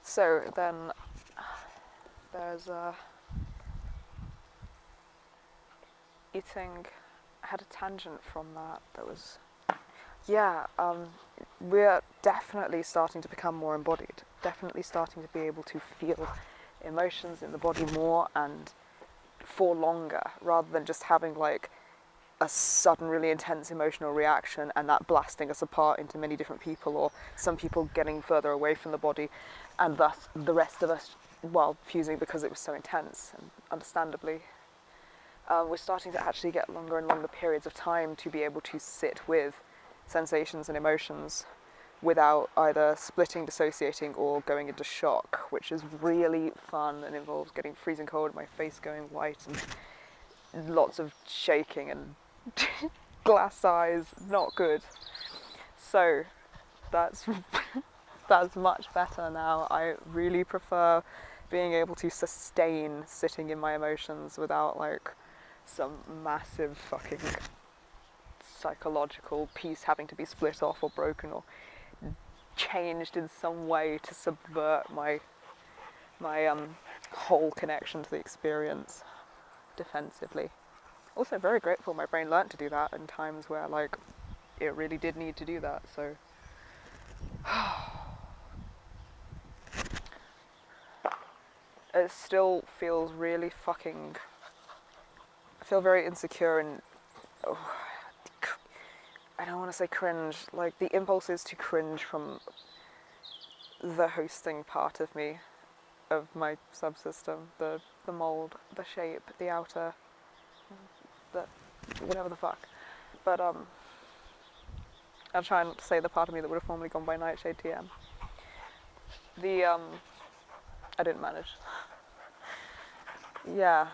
So then there's eating. I had a tangent from that was, yeah, we're definitely starting to become more embodied, definitely starting to be able to feel emotions in the body more and for longer, rather than just having like a sudden really intense emotional reaction and that blasting us apart into many different people, or some people getting further away from the body and thus the rest of us, well, fusing because it was so intense, and understandably. We're starting to actually get longer and longer periods of time to be able to sit with sensations and emotions without either splitting, dissociating, or going into shock, which is really fun and involves getting freezing cold, my face going white, and lots of shaking and glass eyes, not good. So that's that's much better now. I really prefer being able to sustain sitting in my emotions without like some massive fucking psychological piece having to be split off or broken or changed in some way to subvert my whole connection to the experience defensively. Also very grateful my brain learnt to do that in times where like it really did need to do that, so it still feels really fucking, I feel very insecure and I don't want to say cringe, like the impulse is to cringe from the hosting part of me, of my subsystem, the mold, the shape, the outer, the whatever the fuck. But I'll try and say the part of me that would have formerly gone by Nightshade TM. I didn't manage. Yeah.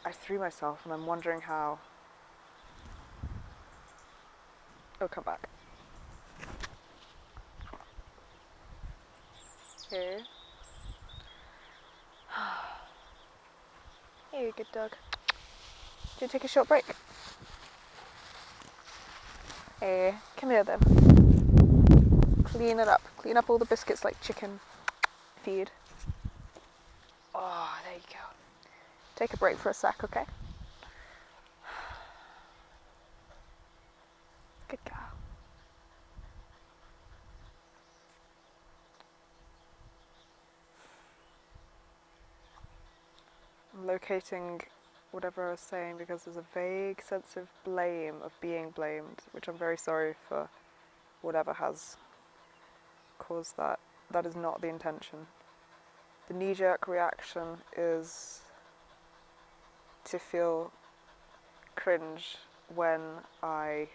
I threw myself and I'm wondering how. Oh, come back. Here. Here, good dog. Do you take a short break? Hey, come here then. Clean it up. Clean up all the biscuits like chicken feed. Oh, there you go. Take a break for a sec, okay? Good girl. I'm locating whatever I was saying because there's a vague sense of blame, of being blamed, which I'm very sorry for whatever has caused that. That is not the intention. The knee-jerk reaction is to feel cringe when I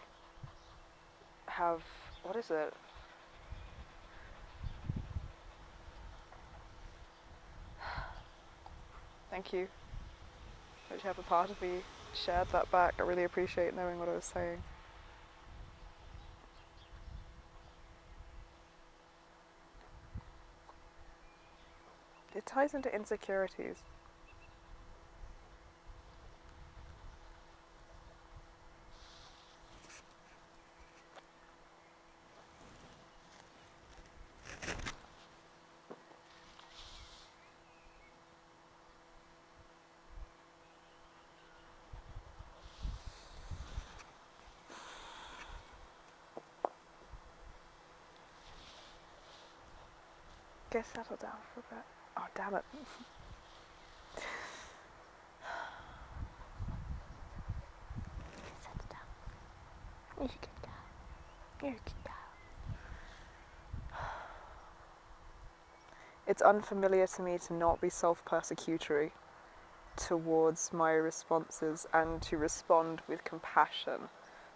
have, what is it? Thank you. Whichever part of me shared that back, I really appreciate knowing what I was saying. It ties into insecurities. Get settled down for a bit. Oh, damn it. Settle down. You're a good girl. You're a good girl. It's unfamiliar to me to not be self-persecutory towards my responses and to respond with compassion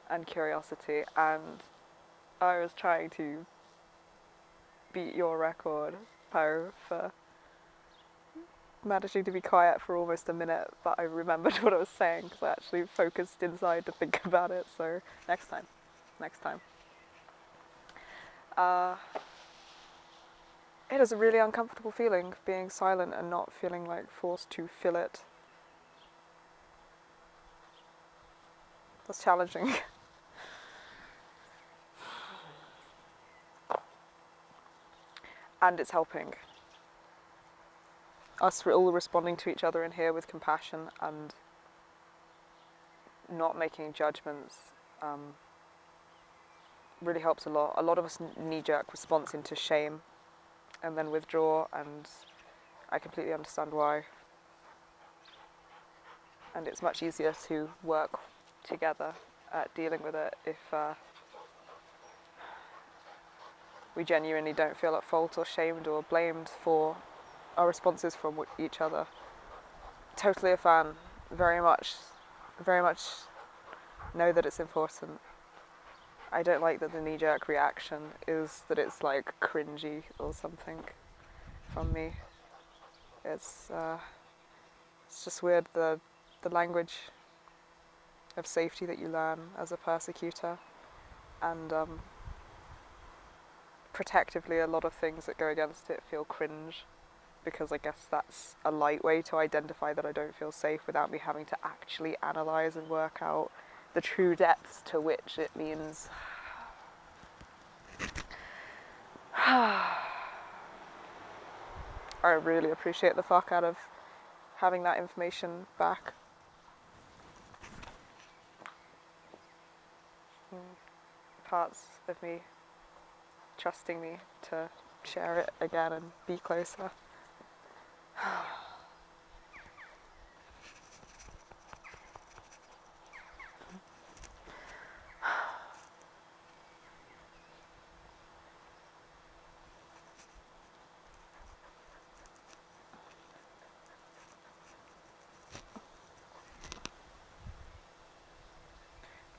and curiosity, and I was trying to beat your record, Poe, for managing to be quiet for almost a minute, but I remembered what I was saying because I actually focused inside to think about it, so next time. It is a really uncomfortable feeling, being silent and not feeling like forced to fill it. That's challenging. And it's helping. Us all responding to each other in here with compassion and not making judgments really helps a lot. A lot of us knee-jerk response into shame and then withdraw, and I completely understand why. And it's much easier to work together at dealing with it if we genuinely don't feel at fault or shamed or blamed for our responses from each other. Totally a fan. Very much know that it's important. I don't like that the knee-jerk reaction is that it's like cringy or something from me. It's just weird, the language of safety that you learn as a persecutor, and protectively a lot of things that go against it feel cringe, because I guess that's a light way to identify that I don't feel safe without me having to actually analyse and work out the true depths to which it means. I really appreciate the fuck out of having that information back. Parts of me trusting me to share it again and be closer.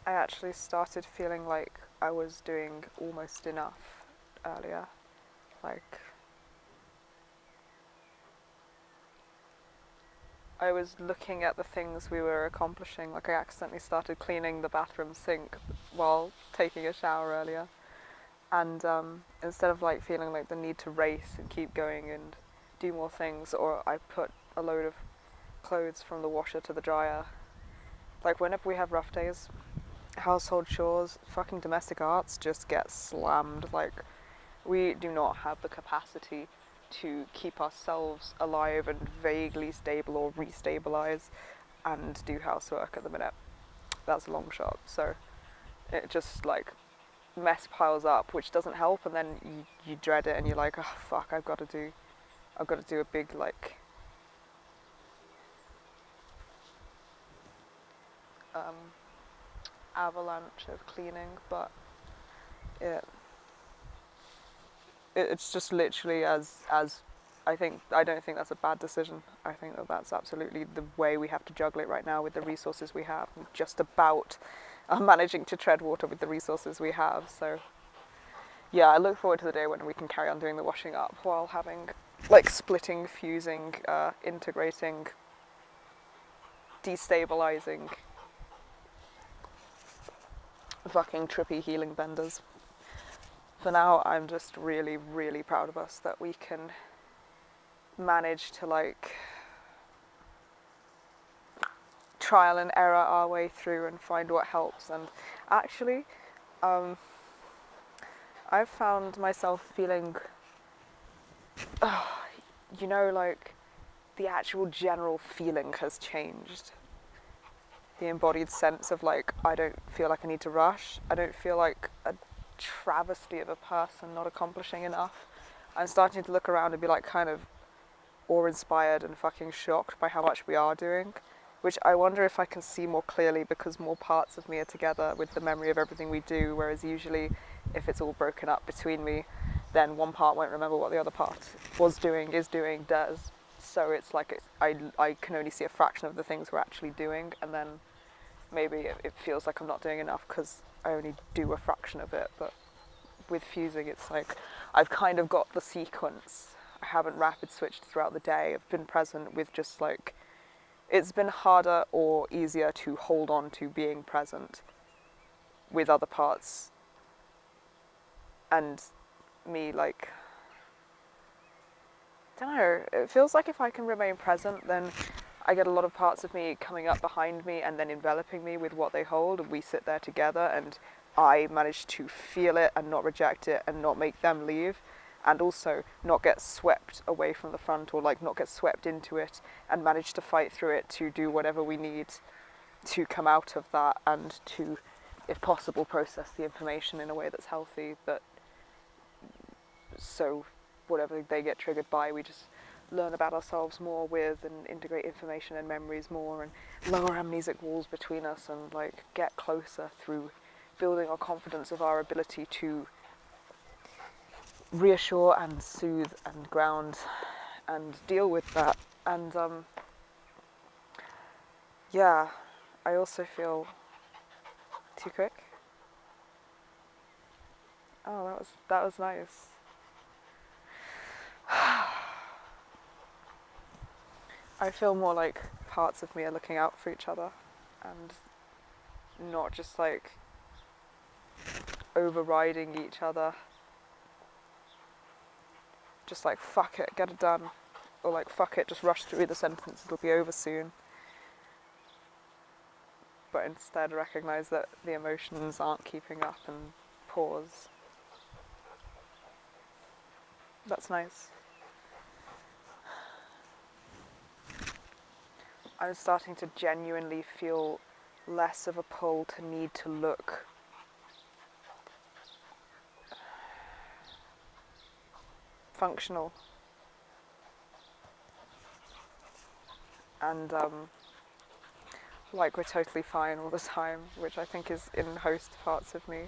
I actually started feeling like I was doing almost enough earlier. Like, I was looking at the things we were accomplishing. Like, I accidentally started cleaning the bathroom sink while taking a shower earlier. And instead of like feeling like the need to race and keep going and do more things, or I put a load of clothes from the washer to the dryer. Like, whenever we have rough days, household chores, fucking domestic arts just get slammed. Like, we do not have the capacity to keep ourselves alive and vaguely stable or restabilize and do housework at the minute. That's a long shot. So it just like mess piles up, which doesn't help, and then you dread it and you're like, oh fuck, I've got to do a big like avalanche of cleaning, but it's just literally as I don't think that's a bad decision. I think that's absolutely the way we have to juggle it right now with the resources we have. We're just about managing to tread water with the resources we have. So yeah, I look forward to the day when we can carry on doing the washing up while having like splitting, fusing, integrating, destabilizing, fucking trippy healing benders. For now, I'm just really, really proud of us that we can manage to like trial and error our way through and find what helps. And actually, I've found myself feeling, like the actual general feeling has changed. The embodied sense of like, I don't feel like I need to rush. I don't feel like a travesty of a person not accomplishing enough. I'm starting to look around and be like kind of awe-inspired and fucking shocked by how much we are doing, which I wonder if I can see more clearly because more parts of me are together with the memory of everything we do, whereas usually if it's all broken up between me, then one part won't remember what the other part was doing, is doing, does. So it's like I can only see a fraction of the things we're actually doing, and then maybe it feels like I'm not doing enough because I only do a fraction of it. But with fusing, it's like I've kind of got the sequence. I haven't rapid switched throughout the day. I've been present with just like, it's been harder or easier to hold on to being present with other parts and me, like, I don't know, it feels like if I can remain present, then I get a lot of parts of me coming up behind me and then enveloping me with what they hold, and we sit there together, and I manage to feel it and not reject it and not make them leave, and also not get swept away from the front, or like not get swept into it, and manage to fight through it to do whatever we need to come out of that, and to, if possible, process the information in a way that's healthy, that so whatever they get triggered by, we just learn about ourselves more with, and integrate information and memories more, and lower amnesic walls between us, and like get closer through building our confidence of our ability to reassure and soothe and ground and deal with that. And yeah, I also feel too quick. Oh, that was nice. I feel more like parts of me are looking out for each other, and not just like overriding each other. Just like, fuck it, get it done. Or like, fuck it, just rush through the sentence, it'll be over soon. But instead recognize that the emotions aren't keeping up, and pause. That's nice. I'm starting to genuinely feel less of a pull to need to look functional. And like we're totally fine all the time, which I think is in most parts of me.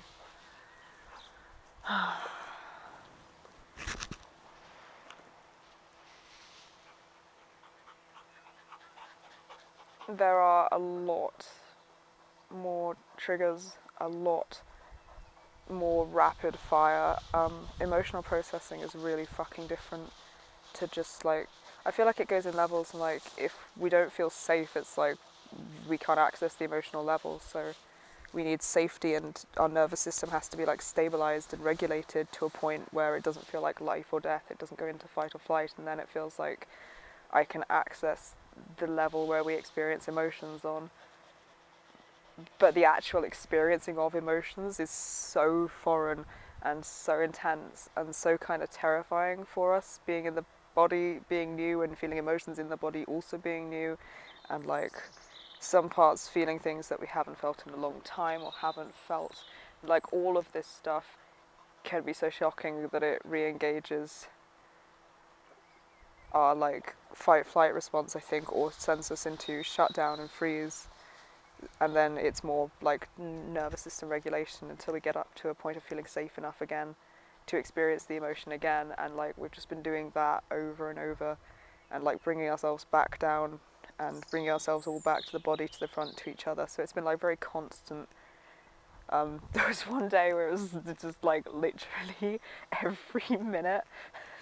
There are a lot more triggers, a lot more rapid fire. Emotional processing is really fucking different to just like, I feel like it goes in levels, and like if we don't feel safe, it's like we can't access the emotional level, so we need safety, and our nervous system has to be like stabilized and regulated to a point where it doesn't feel like life or death, it doesn't go into fight or flight, and then it feels like I can access the level where we experience emotions on. But the actual experiencing of emotions is so foreign and so intense and so kind of terrifying for us, being in the body being new, and feeling emotions in the body also being new, and like some parts feeling things that we haven't felt in a long time or haven't felt. Like all of this stuff can be so shocking that it re-engages our like fight-flight response, I think, or sends us into shutdown and freeze. And then it's more like nervous system regulation until we get up to a point of feeling safe enough again to experience the emotion again. And like we've just been doing that over and over, and like bringing ourselves back down and bringing ourselves all back to the body, to the front, to each other. So it's been like very constant. There was one day where it was just like literally every minute.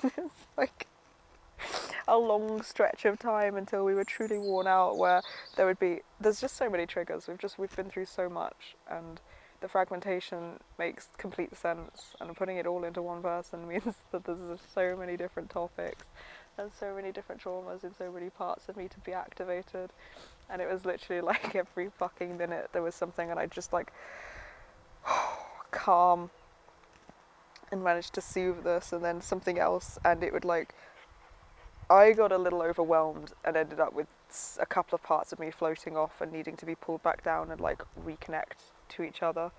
It's like a long stretch of time until we were truly worn out, where there's just so many triggers. We've been through so much, and the fragmentation makes complete sense, and putting it all into one person means that there's so many different topics and so many different traumas in so many parts of me to be activated. And it was literally like every fucking minute there was something, and I just like calm and managed to soothe this, and then something else, and it would like, I got a little overwhelmed and ended up with a couple of parts of me floating off and needing to be pulled back down and like reconnect to each other.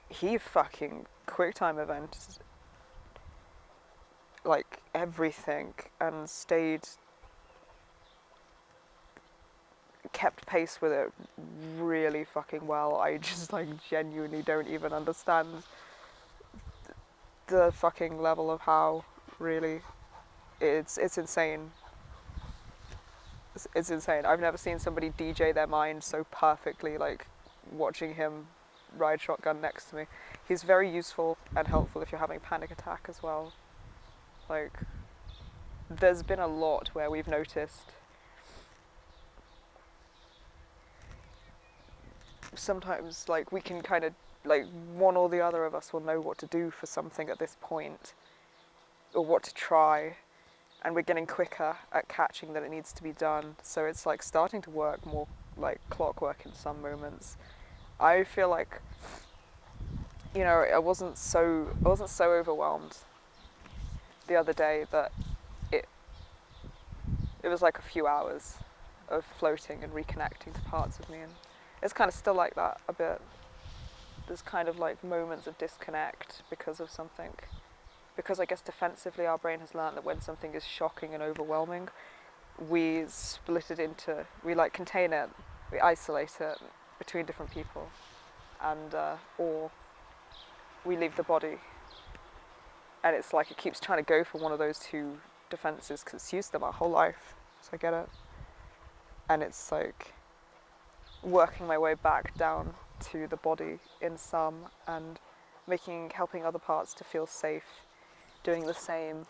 He fucking QuickTime event like everything, and kept pace with it really fucking well. I just like genuinely don't even understand the fucking level of how, really. It's insane. It's insane. I've never seen somebody DJ their mind so perfectly, like watching him ride shotgun next to me. He's very useful and helpful if you're having a panic attack as well. Like, there's been a lot where we've noticed sometimes like we can kind of like one or the other of us will know what to do for something at this point, or what to try. and we're getting quicker at catching that it needs to be done. So it's like starting to work more like clockwork in some moments. I feel like, you know, I wasn't so overwhelmed the other day that it was like a few hours of floating and reconnecting to parts of me, and it's kind of still like that a bit. There's kind of like moments of disconnect because of something, because I guess defensively our brain has learned that when something is shocking and overwhelming, we split it into, we like contain it, we isolate it between different people, and or we leave the body, and it's like it keeps trying to go for one of those two defenses because it's used them our whole life, so I get it. And it's like working my way back down to the body in some, and helping other parts to feel safe, doing the same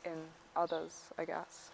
in others, I guess.